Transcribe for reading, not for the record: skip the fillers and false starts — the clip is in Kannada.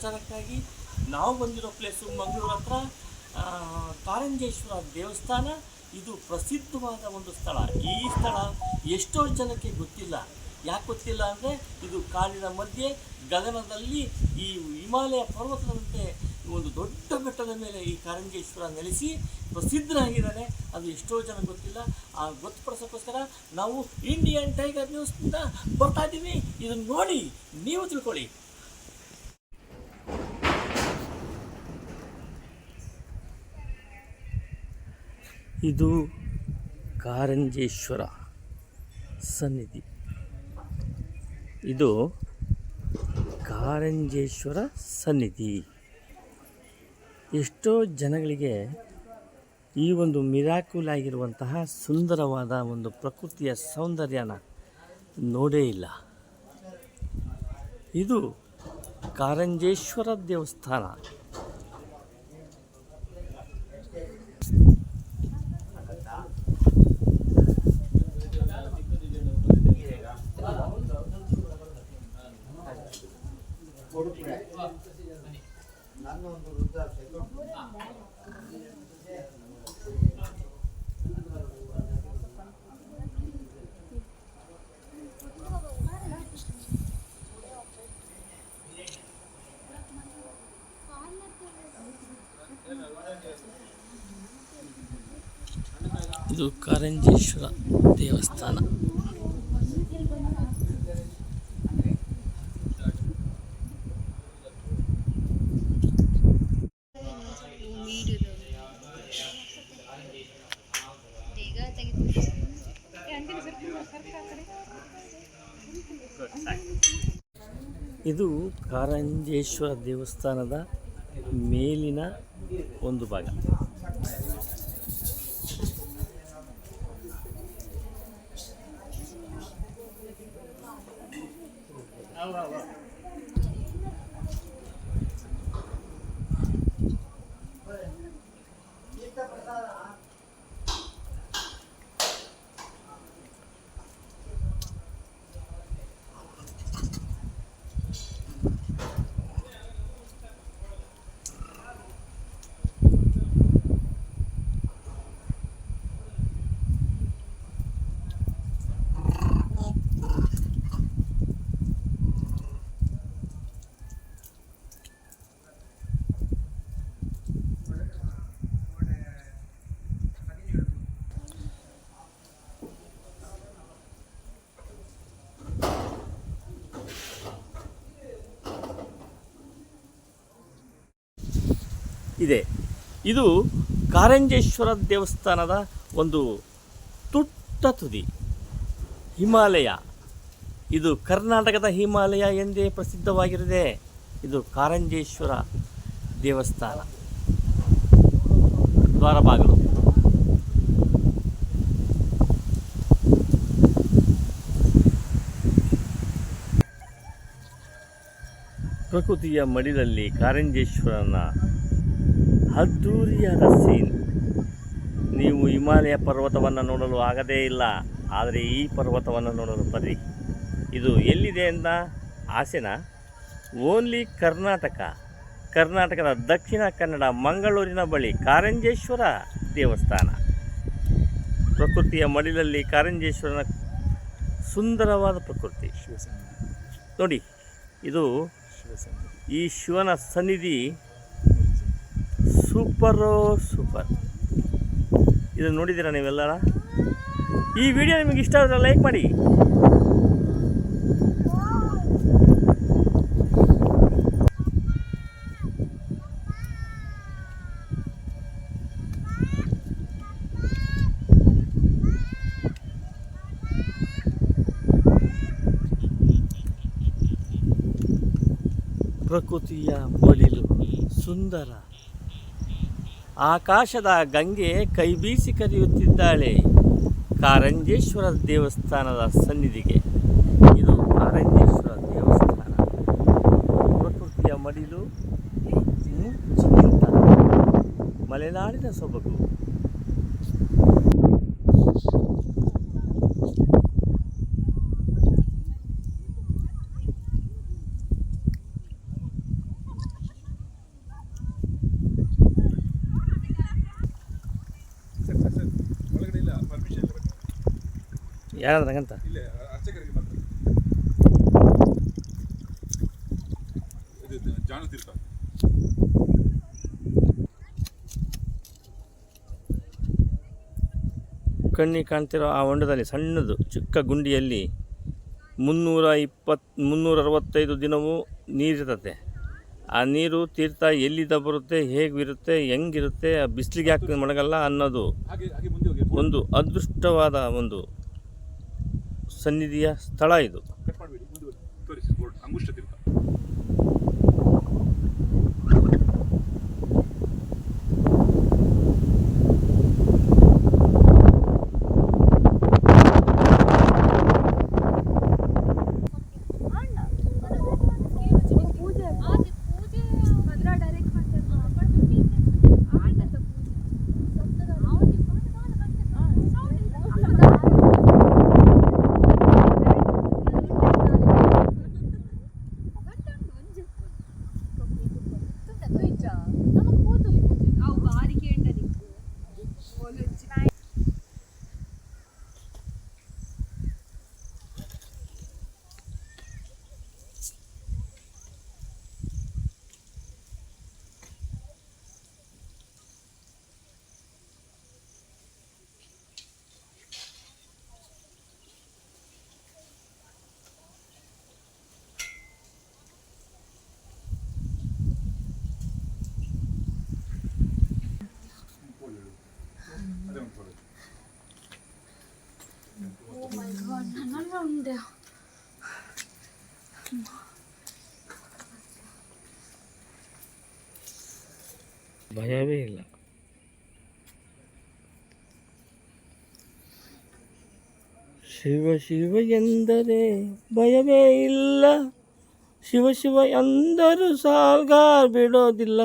ಪ್ರಚಾರಕ್ಕಾಗಿ ನಾವು ಬಂದಿರೋ ಪ್ಲೇಸು ಮಂಗಳೂರು ಹತ್ರ ಕಾರಂಜೇಶ್ವರ ದೇವಸ್ಥಾನ. ಇದು ಪ್ರಸಿದ್ಧವಾದ ಒಂದು ಸ್ಥಳ. ಈ ಸ್ಥಳ ಎಷ್ಟೋ ಜನಕ್ಕೆ ಗೊತ್ತಿಲ್ಲ. ಯಾಕೆ ಗೊತ್ತಿಲ್ಲ ಅಂದರೆ ಇದು ಕಾಡಿನ ಮಧ್ಯೆ ಗಗನದಲ್ಲಿ ಈ ಹಿಮಾಲಯ ಪರ್ವತದಂತೆ ಒಂದು ದೊಡ್ಡ ಬೆಟ್ಟದ ಮೇಲೆ ಈ ಕಾರಂಜೇಶ್ವರ ನೆಲೆಸಿ ಪ್ರಸಿದ್ಧನಾಗಿದ್ದಾನೆ. ಅದು ಎಷ್ಟೋ ಜನ ಗೊತ್ತಿಲ್ಲ. ಆ ಗೊತ್ತುಪಡಿಸೋಕ್ಕೋಸ್ಕರ ನಾವು ಇಂಡಿಯನ್ ಟೈಗರ್ ನ್ಯೂಸ್ನಿಂದ ಬರ್ತಾ ಇದ್ದೀವಿ. ಇದನ್ನು ನೋಡಿ ನೀವು ತಿಳ್ಕೊಳ್ಳಿ. ಇದು ಕಾರಂಜೇಶ್ವರ ಸನ್ನಿಧಿ. ಇದು ಕಾರಂಜೇಶ್ವರ ಸನ್ನಿಧಿ. ಎಷ್ಟೋ ಜನಗಳಿಗೆ ಈ ಒಂದು ಮಿರಾಕುಲ್ ಆಗಿರುವಂತಹ ಸುಂದರವಾದ ಒಂದು ಪ್ರಕೃತಿಯ ಸೌಂದರ್ಯನ ನೋಡೇ ಇಲ್ಲ. ಇದು ಕಾರಂಜೇಶ್ವರ ದೇವಸ್ಥಾನ. ಇದು ಕಾರಂಜೇಶ್ವರ ದೇವಸ್ಥಾನ. ಇದು ಕಾರಂಜೇಶ್ವರ ದೇವಸ್ಥಾನದ ಮೇಲಿನ ಒಂದು ಭಾಗ. ಇದೆ. ಇದು ಕಾರಂಜೇಶ್ವರ ದೇವಸ್ಥಾನದ ಒಂದು ತುಟ್ಟ ತುದಿ. ಹಿಮಾಲಯ, ಇದು ಕರ್ನಾಟಕದ ಹಿಮಾಲಯ ಎಂದೇ ಪ್ರಸಿದ್ಧವಾಗಿರಿದೆ. ಇದು ಕಾರಂಜೇಶ್ವರ ದೇವಸ್ಥಾನ ದ್ವಾರಬಾಗಿಲು. ಪ್ರಕೃತಿಯ ಮಡಿಲಲ್ಲಿ ಕಾರಂಜೇಶ್ವರನ ಅದ್ಧೂರಿಯಾದ ಸೀನ್. ನೀವು ಹಿಮಾಲಯ ಪರ್ವತವನ್ನು ನೋಡಲು ಆಗದೇ ಇಲ್ಲ, ಆದರೆ ಈ ಪರ್ವತವನ್ನು ನೋಡಲು ಬರ್ರಿ. ಇದು ಎಲ್ಲಿದೆ ಅಂತ ಆಸೆನಾ? ಓನ್ಲಿ ಕರ್ನಾಟಕದ ದಕ್ಷಿಣ ಕನ್ನಡ ಮಂಗಳೂರಿನ ಬಳಿ ಕಾರಂಜೇಶ್ವರ ದೇವಸ್ಥಾನ. ಪ್ರಕೃತಿಯ ಮಡಿಲಲ್ಲಿ ಕಾರಂಜೇಶ್ವರನ ಸುಂದರವಾದ ಪ್ರಕೃತಿ ನೋಡಿ. ಇದು ಈ ಶಿವನ ಸನ್ನಿಧಿ ಸೂಪರ್. ಇದನ್ನು ನೋಡಿದ್ದೀರಾ ನೀವೆಲ್ಲರ? ಈ ವಿಡಿಯೋ ನಿಮಗೆ ಇಷ್ಟ ಆದರೆ ಲೈಕ್ ಮಾಡಿ. ಪ್ರಕೃತಿಯ ಮಡಿಲು ಸುಂದರ. ಆಕಾಶದ ಗಂಗೆ ಕೈ ಬೀಸಿ ಕರೆಯುತ್ತಿದ್ದಾಳೆ ಕಾರಂಜೇಶ್ವರ ದೇವಸ್ಥಾನದ ಸನ್ನಿಧಿಗೆ. ಇದು ಕಾರಂಜೇಶ್ವರ ದೇವಸ್ಥಾನ. ಪ್ರಕೃತಿಯ ಮಡಿಲು, ಮುಚ್ಚುನಿಂತ ಮಲೆನಾಡಿನ ಸೊಬಗು. ಯಾರಂದ್ರಂಗಂತ ಇಲ್ಲೇ ಅರ್ಚಕರಿಗೆ ಮಾತ್ರ ಇದು ಜಾನು ತೀರ್ಥ. ಕಣ್ಣಿಗೆ ಕಾಣ್ತಿರೋ ಆ ಹೊಂಡದಲ್ಲಿ ಸಣ್ಣದು ಚಿಕ್ಕ ಗುಂಡಿಯಲ್ಲಿ 365 ದಿನವೂ ನೀರಿರ್ತದೆ. ಆ ನೀರು ತೀರ್ಥ ಎಲ್ಲಿಂದ ಬರುತ್ತೆ, ಹೇಗಿರುತ್ತೆ, ಹೆಂಗಿರುತ್ತೆ, ಆ ಬಿಸಿಲಿಗೆ ಯಾಕೆ ಮಡಗಲ್ಲ ಅನ್ನೋದು ಹಾಗೆ ಮುಂದೆ ಹೋಗಿ ಒಂದು ಅದೃಷ್ಟವಾದ ಒಂದು ಸನ್ನಿಧಿಯ ಸ್ಥಳ ಇದು. ಕಟ್ ಮಾಡಬೇಡಿ, ಮುಂದೆ ಹೋಗಿ ತೋರಿಸಿ ಬೋರ್ಡ್ ಅಂಗುಷ್ಟ ತೀರ್ಥ. ಭಯವೇ ಇಲ್ಲ. ಶಿವ ಶಿವ ಎಂದರೆ ಭಯವೇ ಇಲ್ಲ, ಶಿವ ಶಿವ ಎಂದರೂ ಸಾಲ್ಗಾರ್ ಬಿಡೋದಿಲ್ಲ.